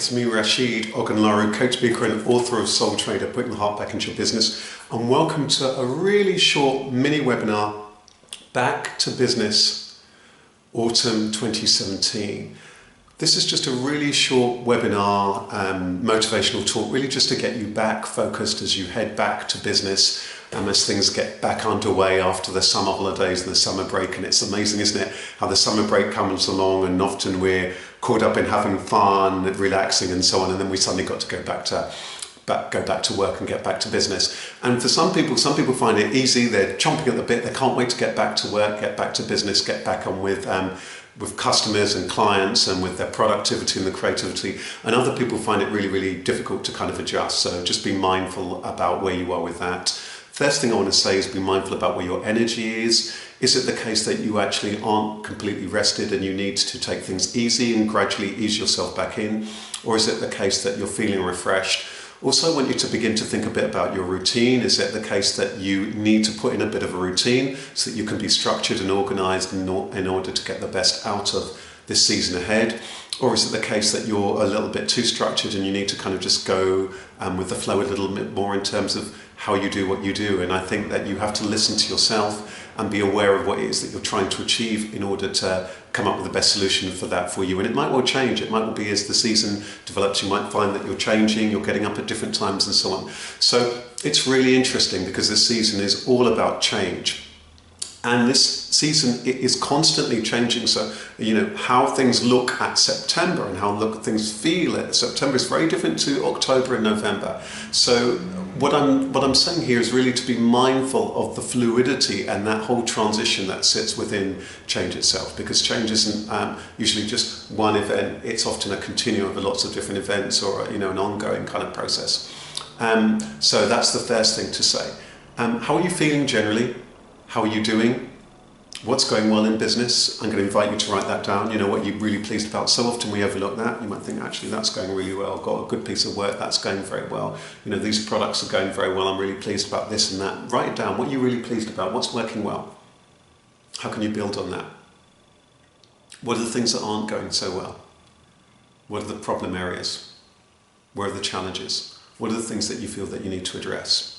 it's me, Rashid Ogunlaru, coach, speaker and author of Soul Trader, Putting the Heart Back into Your Business. And welcome to a really short mini webinar, Back to Business, Autumn 2017. This is just a really short webinar, motivational talk, really just to get you back focused as you head back to business, as things get back underway after the summer holidays and the summer break. And it's amazing, isn't it, how the summer break comes along and often we're caught up in having fun, relaxing and so on, and then we suddenly got to go back to work and get back to business. And for some people find it easy, they're chomping at the bit, they can't wait to get back to work, get back to business, get back on with customers and clients and with their productivity and the creativity. And other people find it really, really difficult to kind of adjust. So just be mindful about where you are with that. First thing I want to say is be mindful about where your energy is. Is it the case that you actually aren't completely rested and you need to take things easy and gradually ease yourself back in? Or is it the case that you're feeling refreshed? Also, I want you to begin to think a bit about your routine. Is it the case that you need to put in a bit of a routine so that you can be structured and organized in order to get the best out of this season ahead? Or is it the case that you're a little bit too structured and you need to kind of just go with the flow a little bit more in terms of how you do what you do? And I think that you have to listen to yourself and be aware of what it is that you're trying to achieve in order to come up with the best solution for that for you. And it might well change. It might well be as the season develops, you might find that you're changing, you're getting up at different times and so on. So it's really interesting because this season is all about change. And this season it is constantly changing. So, you know, how things look at September and how things feel at September is very different to October and November. So what I'm saying here is really to be mindful of the fluidity and that whole transition that sits within change itself, because change isn't usually just one event. It's often a continuum of lots of different events, or an ongoing kind of process. So that's the first thing to say. How are you feeling generally? How are you doing? What's going well in business? I'm going to invite you to write that down. You know, what you're really pleased about. So often we overlook that. You might think, actually, that's going really well. I've got a good piece of work. That's going very well. You know, these products are going very well. I'm really pleased about this and that. Write it down. What you're really pleased about. What's working well? How can you build on that? What are the things that aren't going so well? What are the problem areas? Where are the challenges? What are the things that you feel that you need to address?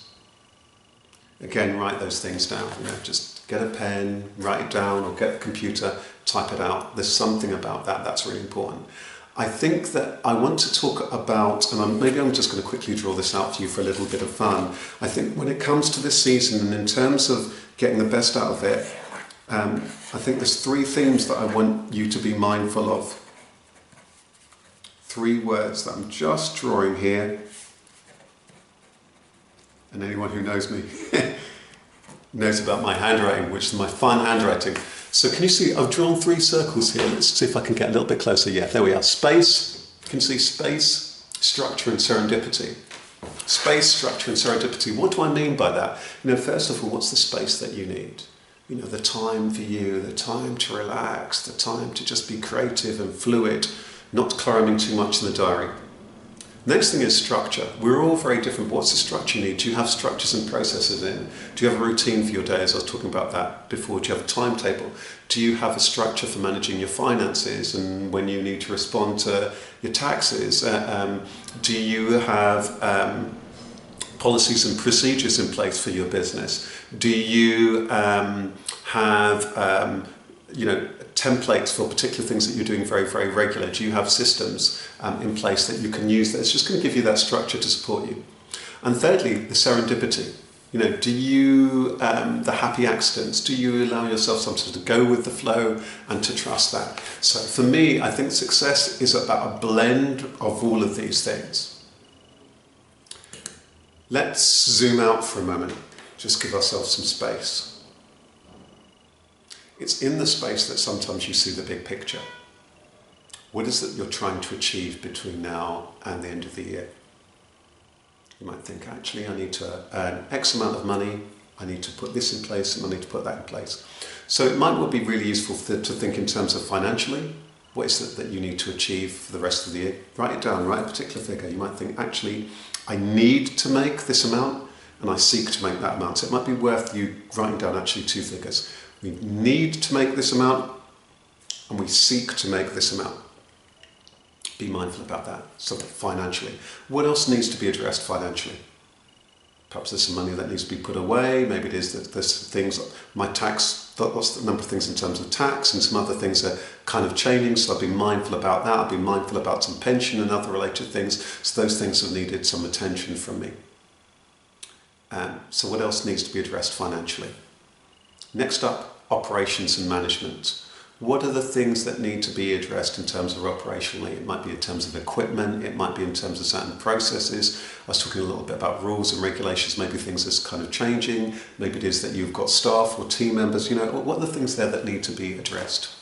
Again, write those things down. Just get a pen, write it down, or get a computer, type it out. There's something about that that's really important. I think that I want to talk about, and maybe I'm just going to quickly draw this out for you for a little bit of fun. I think when it comes to this season, and in terms of getting the best out of it, I think there's three themes that I want you to be mindful of. Three words that I'm just drawing here. And anyone who knows me knows about my handwriting, which is my fun handwriting. So can you see, I've drawn three circles here. Let's see if I can get a little bit closer. Yeah, there we are. Space, you can see space, structure and serendipity. Space, structure and serendipity. What do I mean by that? First of all, what's the space that you need? The time for you, the time to relax, the time to just be creative and fluid, not climbing too much in the diary. Next thing is structure. We're all very different. What's the structure you need? Do you have structures and processes in? Do you have a routine for your day, as I was talking about that before? Do you have a timetable? Do you have a structure for managing your finances and when you need to respond to your taxes? Do you have policies and procedures in place for your business? Do you have templates for particular things that you're doing very, very regularly? Do you have systems in place that you can use that's just going to give you that structure to support you? And thirdly, the serendipity. Do you, the happy accidents, do you allow yourself sometimes to go with the flow and to trust that? So for me, I think success is about a blend of all of these things. Let's zoom out for a moment. Just give ourselves some space. It's in the space that sometimes you see the big picture. What is it you're trying to achieve between now and the end of the year? You might think, actually, I need to earn X amount of money, I need to put this in place, and I need to put that in place. So it might well be really useful to think in terms of financially. What is it that you need to achieve for the rest of the year? Write it down, write a particular figure. You might think, actually, I need to make this amount, and I seek to make that amount. So it might be worth you writing down actually two figures. We need to make this amount, and we seek to make this amount. Be mindful about that. So financially. What else needs to be addressed financially? Perhaps there's some money that needs to be put away. Maybe it is that there's some things, my tax, lots of number of things in terms of tax, and some other things are kind of changing. So I'll be mindful about that. I'll be mindful about some pension and other related things. So those things have needed some attention from me. So what else needs to be addressed financially? Next up, operations and management. What are the things that need to be addressed in terms of operationally? It might be in terms of equipment, it might be in terms of certain processes. I was talking a little bit about rules and regulations, maybe things that's kind of changing. Maybe it is that you've got staff or team members, what are the things there that need to be addressed?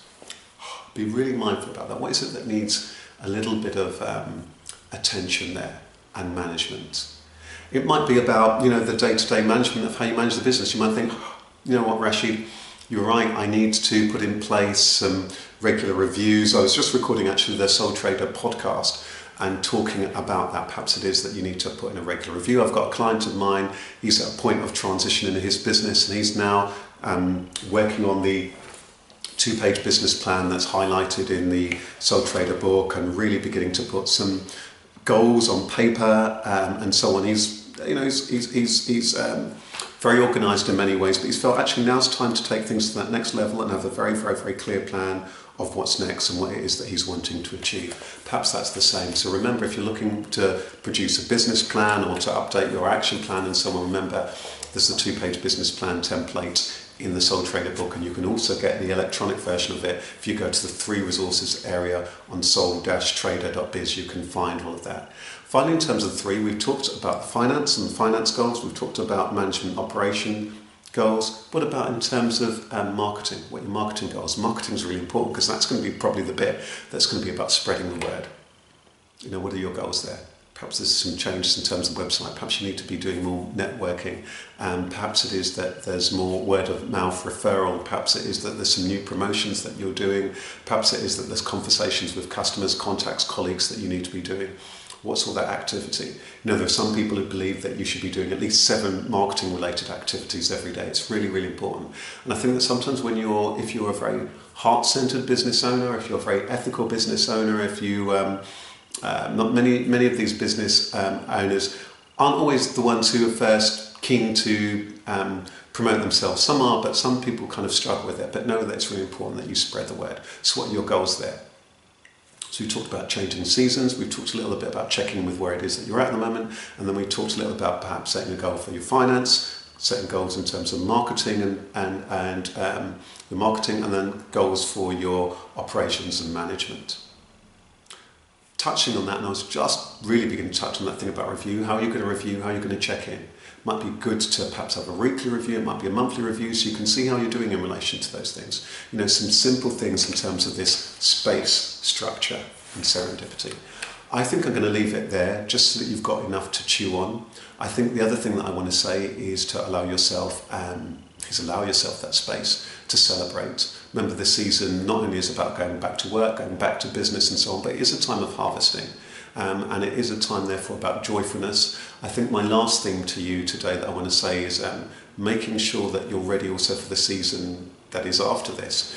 Be really mindful about that. What is it that needs a little bit of attention there and management? It might be about, the day-to-day management of how you manage the business. You might think, you know what, Rashid, you're right, I need to put in place some regular reviews. I was just recording actually the Soul Trader podcast and talking about that. Perhaps it is that you need to put in a regular review. I've got a client of mine, he's at a point of transition in his business, and he's now working on the 2-page business plan that's highlighted in the Soul Trader book, and really beginning to put some goals on paper and so on. He's very organised in many ways, but he's felt actually now's time to take things to that next level and have a very, very, very clear plan of what's next and what it is that he's wanting to achieve. Perhaps that's the same. So remember, if you're looking to produce a business plan or to update your action plan and so on, remember there's the 2-page business plan template in the Soul Trader book, and you can also get the electronic version of it if you go to the 3 resources area on soul-trader.biz. You can find all of that. Finally, in terms of 3, we've talked about finance and finance goals. We've talked about management operation goals. What about in terms of marketing? What are your marketing goals? Marketing is really important because that's going to be probably the bit that's going to be about spreading the word. What are your goals there? Perhaps there's some changes in terms of website. Perhaps you need to be doing more networking. Perhaps it is that there's more word of mouth referral. Perhaps it is that there's some new promotions that you're doing. Perhaps it is that there's conversations with customers, contacts, colleagues that you need to be doing. What's all that activity? There are some people who believe that you should be doing at least 7 marketing related activities every day. It's really, really important. And I think that sometimes if you're a very heart-centered business owner, if you're a very ethical business owner, if you not many of these business owners aren't always the ones who are first keen to promote themselves. Some are, but some people kind of struggle with it. But know that it's really important that you spread the word. So what are your goals there? So we talked about changing seasons. We've talked a little bit about checking with where it is that you're at the moment. And then we talked a little about perhaps setting a goal for your finance, setting goals in terms of marketing and the marketing, and then goals for your operations and management. Touching on that, and I was just really beginning to touch on that thing about review. How are you going to review? How are you going to check in? Might be good to perhaps have a weekly review. It might be a monthly review, so you can see how you're doing in relation to those things. Some simple things in terms of this space, structure, and serendipity. I think I'm going to leave it there, just so that you've got enough to chew on. I think the other thing that I want to say is to allow yourself that space to celebrate. Remember, this season not only is about going back to work, going back to business and so on, but it is a time of harvesting. And it is a time, therefore, about joyfulness. I think my last thing to you today that I want to say is making sure that you're ready also for the season that is after this.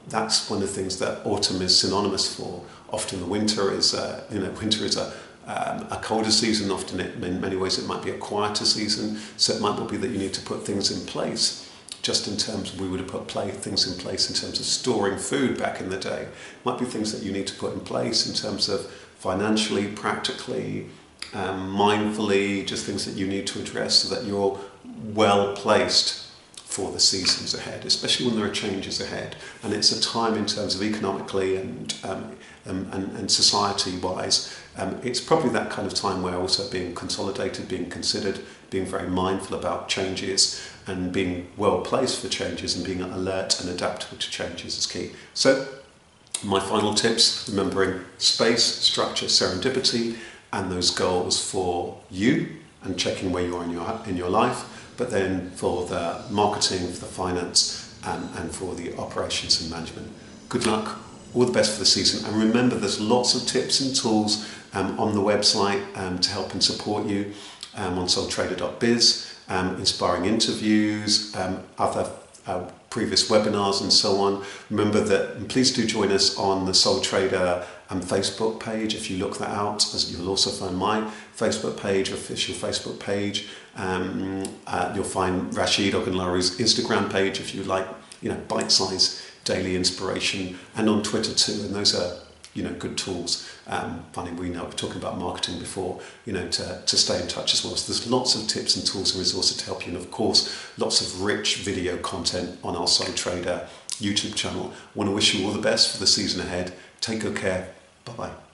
That's one of the things that autumn is synonymous for. Often the winter is, winter is a colder season. Often in many ways it might be a quieter season. So it might well be that you need to put things in place. Just in terms of, we would have put things in place in terms of storing food back in the day. Might be things that you need to put in place in terms of financially, practically, mindfully, just things that you need to address so that you're well placed for the seasons ahead, especially when there are changes ahead. And it's a time in terms of economically and society-wise, it's probably that kind of time where also being consolidated, being considered, being very mindful about changes and being well placed for changes and being alert and adaptable to changes is key. So my final tips, remembering space, structure, serendipity, and those goals for you and checking where you are in your life, but then for the marketing, for the finance, and for the operations and management. Good luck, all the best for the season, and remember there's lots of tips and tools on the website to help and support you on soultrader.biz, inspiring interviews, other previous webinars and so on. Remember that, and please do join us on the Soul Trader and Facebook page. If you look that out, you'll also find my Facebook page, official Facebook page. You'll find Rashid Ogunlaru's Instagram page if you like, bite-sized daily inspiration, and on Twitter too. And those are, good tools. Funny, we know we're talking about marketing before, to stay in touch as well. So there's lots of tips and tools and resources to help you. And of course, lots of rich video content on our Sole Trader YouTube channel. I want to wish you all the best for the season ahead. Take good care. Bye-bye.